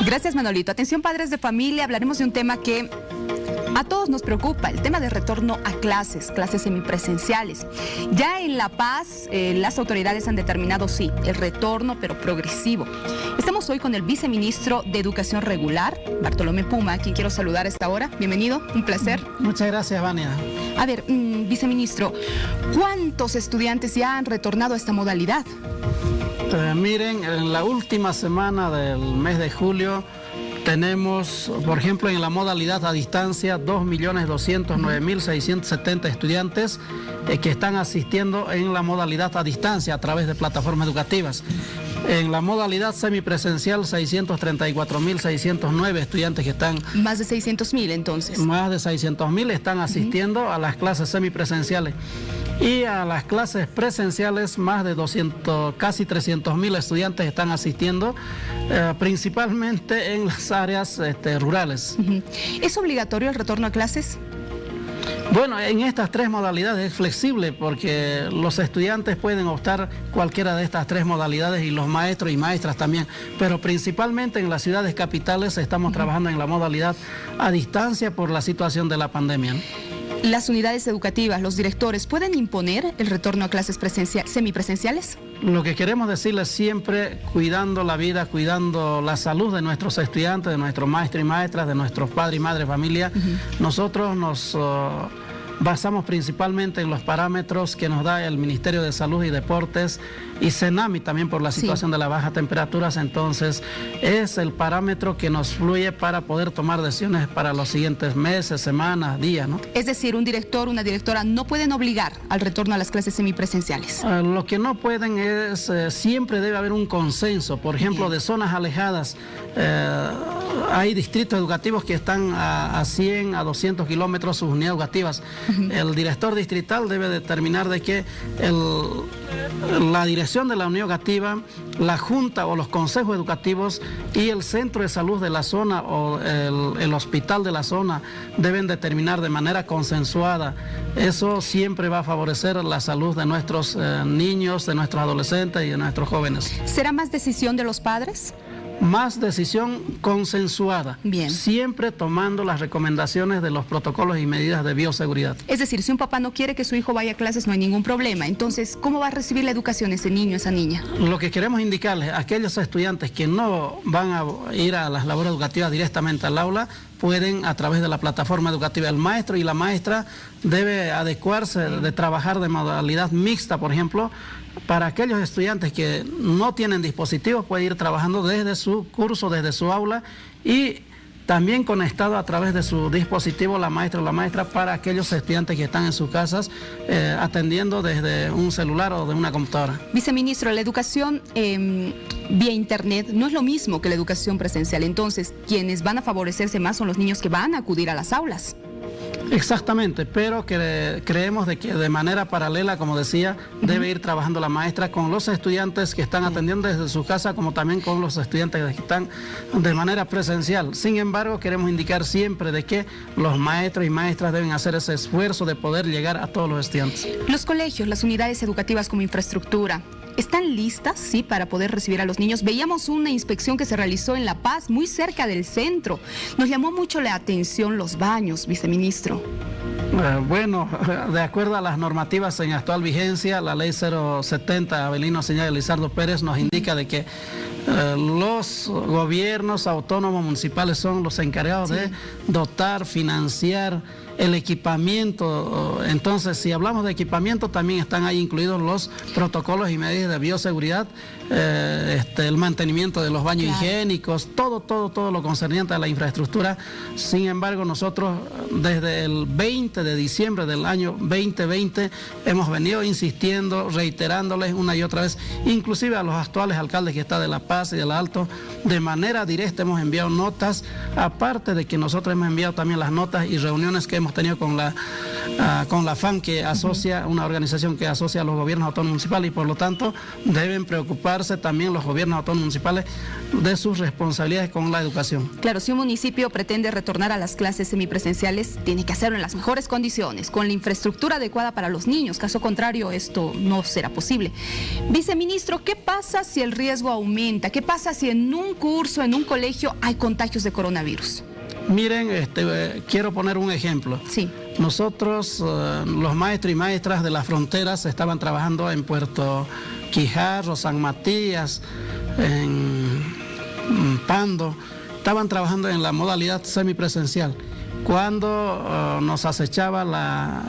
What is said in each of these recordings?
Gracias, Manolito. Atención, padres de familia, hablaremos de un tema que a todos nos preocupa, el tema de retorno a clases semipresenciales. Ya en La Paz, las autoridades han determinado, sí, el retorno, pero progresivo. Estamos hoy con el viceministro de Educación Regular, Bartolomé Puma, a quien quiero saludar a esta hora. Bienvenido, un placer. Muchas gracias, Vania. A ver, viceministro, ¿cuántos estudiantes ya han retornado a esta modalidad? Miren, en la última semana del mes de julio tenemos, por ejemplo, en la modalidad a distancia, 2.209.670 estudiantes que están asistiendo en la modalidad a distancia a través de plataformas educativas. En la modalidad semipresencial, 634.609 estudiantes que están... Más de 600.000 entonces. Más de 600.000 están asistiendo a las clases semipresenciales. Y a las clases presenciales, más de casi 300.000 estudiantes están asistiendo, principalmente en las áreas rurales. ¿Es obligatorio el retorno a clases? Bueno, en estas tres modalidades es flexible porque los estudiantes pueden optar cualquiera de estas tres modalidades y los maestros y maestras también, pero principalmente en las ciudades capitales estamos trabajando en la modalidad a distancia por la situación de la pandemia, ¿no? ¿Las unidades educativas, los directores, pueden imponer el retorno a clases semipresenciales? Lo que queremos decirles siempre, cuidando la vida, cuidando la salud de nuestros estudiantes, de nuestros maestros y maestras, de nuestros padres y madres de familia, nosotros nos basamos principalmente en los parámetros que nos da el Ministerio de Salud y Deportes y CENAMI también por la situación de las bajas temperaturas. Entonces es el parámetro que nos fluye para poder tomar decisiones para los siguientes meses, semanas, días, ¿no? Es decir, un director, una directora no pueden obligar al retorno a las clases semipresenciales. Lo que no pueden es, siempre debe haber un consenso, por ejemplo, de zonas alejadas. Hay distritos educativos que están a 100, a 200 kilómetros sus unidades educativas. El director distrital debe determinar de que la dirección de la unidad educativa, la junta o los consejos educativos y el centro de salud de la zona o el hospital de la zona deben determinar de manera consensuada. Eso siempre va a favorecer la salud de nuestros niños, de nuestros adolescentes y de nuestros jóvenes. ¿Será más decisión de los padres? Más decisión consensuada, bien, siempre tomando las recomendaciones de los protocolos y medidas de bioseguridad. Es decir, si un papá no quiere que su hijo vaya a clases, no hay ningún problema. Entonces, ¿cómo va a recibir la educación ese niño, esa niña? Lo que queremos indicarles a aquellos estudiantes que no van a ir a las labores educativas directamente al aula, pueden a través de la plataforma educativa. El maestro y la maestra debe adecuarse de trabajar de modalidad mixta, por ejemplo. Para aquellos estudiantes que no tienen dispositivos, puede ir trabajando desde su curso, desde su aula y también conectado a través de su dispositivo la maestra o la maestra para aquellos estudiantes que están en sus casas atendiendo desde un celular o de una computadora. Viceministro, la educación vía internet no es lo mismo que la educación presencial. Entonces, quienes van a favorecerse más son los niños que van a acudir a las aulas. Exactamente, pero creemos de que de manera paralela, como decía, debe ir trabajando la maestra con los estudiantes que están atendiendo desde su casa, como también con los estudiantes que están de manera presencial. Sin embargo, queremos indicar siempre de que los maestros y maestras deben hacer ese esfuerzo de poder llegar a todos los estudiantes. Los colegios, las unidades educativas como infraestructura, ¿están listas, sí, para poder recibir a los niños? Veíamos una inspección que se realizó en La Paz, muy cerca del centro. Nos llamó mucho la atención los baños, viceministro. Bueno, de acuerdo a las normativas en actual vigencia, la ley 070, Avelino Señal y Lizardo Pérez, nos indica de que los gobiernos autónomos municipales son los encargados de dotar, financiar el equipamiento. Entonces, si hablamos de equipamiento, también están ahí incluidos los protocolos y medidas de bioseguridad, el mantenimiento de los baños higiénicos, todo lo concerniente a la infraestructura. Sin embargo, nosotros desde el 20 de diciembre del año 2020 hemos venido insistiendo, reiterándoles una y otra vez, inclusive a los actuales alcaldes que están de La Paz y del Alto, de manera directa hemos enviado notas, aparte de que nosotros hemos enviado también las notas y reuniones que hemos tenido con la FAN, que asocia, una organización que asocia a los gobiernos autónomos municipales, y por lo tanto deben preocupar deslindarse también los gobiernos autónomos municipales de sus responsabilidades con la educación. Claro, si un municipio pretende retornar a las clases semipresenciales, tiene que hacerlo en las mejores condiciones, con la infraestructura adecuada para los niños. Caso contrario, esto no será posible. Viceministro, ¿qué pasa si el riesgo aumenta? ¿Qué pasa si en un curso, en un colegio, hay contagios de coronavirus? Miren, quiero poner un ejemplo. Sí. Nosotros, los maestros y maestras de las fronteras, estaban trabajando en Puerto Quijarro, San Matías, en Pando, estaban trabajando en la modalidad semipresencial. Cuando nos acechaba la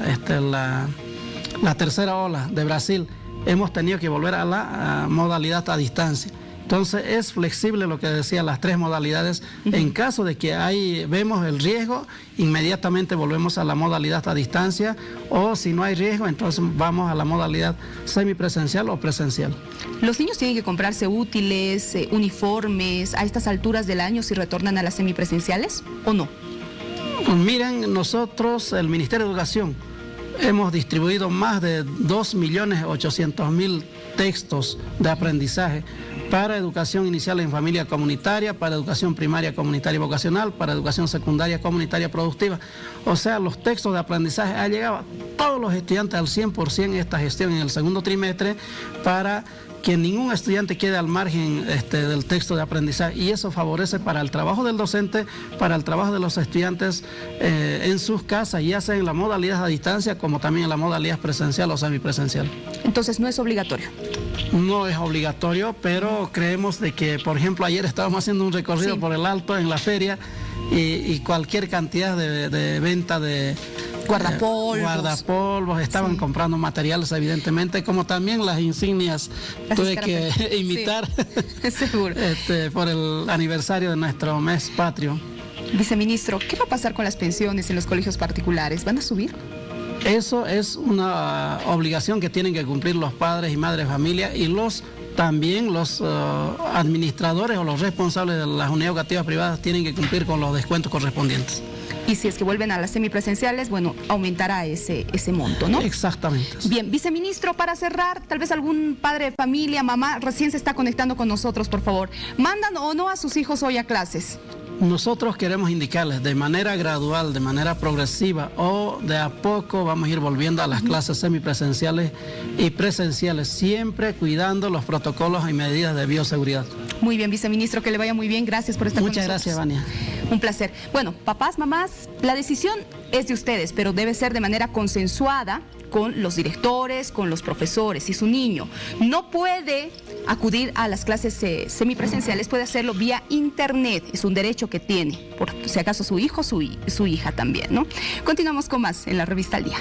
tercera ola de Brasil, hemos tenido que volver a la modalidad a distancia. Entonces es flexible lo que decía, las tres modalidades. En caso de que vemos el riesgo, inmediatamente volvemos a la modalidad a distancia, o si no hay riesgo, entonces vamos a la modalidad semipresencial o presencial. ¿Los niños tienen que comprarse útiles, uniformes a estas alturas del año si retornan a las semipresenciales o no? Miren, nosotros, el Ministerio de Educación, hemos distribuido más de 2.800.000 textos de aprendizaje para educación inicial en familia comunitaria, para educación primaria comunitaria y vocacional, para educación secundaria comunitaria productiva. O sea, los textos de aprendizaje han llegado a todos los estudiantes al 100% esta gestión en el segundo trimestre, para que ningún estudiante quede al margen del texto de aprendizaje, y eso favorece para el trabajo del docente, para el trabajo de los estudiantes en sus casas, ya sea en la modalidad a distancia como también en la modalidad presencial o semipresencial. Entonces no es obligatorio. No es obligatorio, pero creemos de que, por ejemplo, ayer estábamos haciendo un recorrido por el Alto en la feria, y cualquier cantidad de venta de guardapolvos, estaban comprando materiales, evidentemente, como también las insignias tuve que imitar seguro. Por el aniversario de nuestro mes patrio. Viceministro, ¿qué va a pasar con las pensiones en los colegios particulares? ¿Van a subir? Eso es una obligación que tienen que cumplir los padres y madres de familia, y también los administradores o los responsables de las unidades educativas privadas tienen que cumplir con los descuentos correspondientes. Y si es que vuelven a las semipresenciales, bueno, aumentará ese monto, ¿no? Exactamente. Bien, viceministro, para cerrar, tal vez algún padre de familia, mamá, recién se está conectando con nosotros, por favor. ¿Mandan o no a sus hijos hoy a clases? Nosotros queremos indicarles de manera gradual, de manera progresiva, o de a poco vamos a ir volviendo a las clases semipresenciales y presenciales, siempre cuidando los protocolos y medidas de bioseguridad. Muy bien, viceministro, que le vaya muy bien. Gracias por estar con nosotros. Muchas gracias, Vania. Un placer. Bueno, papás, mamás, la decisión es de ustedes, pero debe ser de manera consensuada con los directores, con los profesores. Si su niño no puede acudir a las clases semipresenciales, puede hacerlo vía internet. Es un derecho que tiene, por si acaso su hijo, su hija también, ¿no? Continuamos con más en la Revista al Día.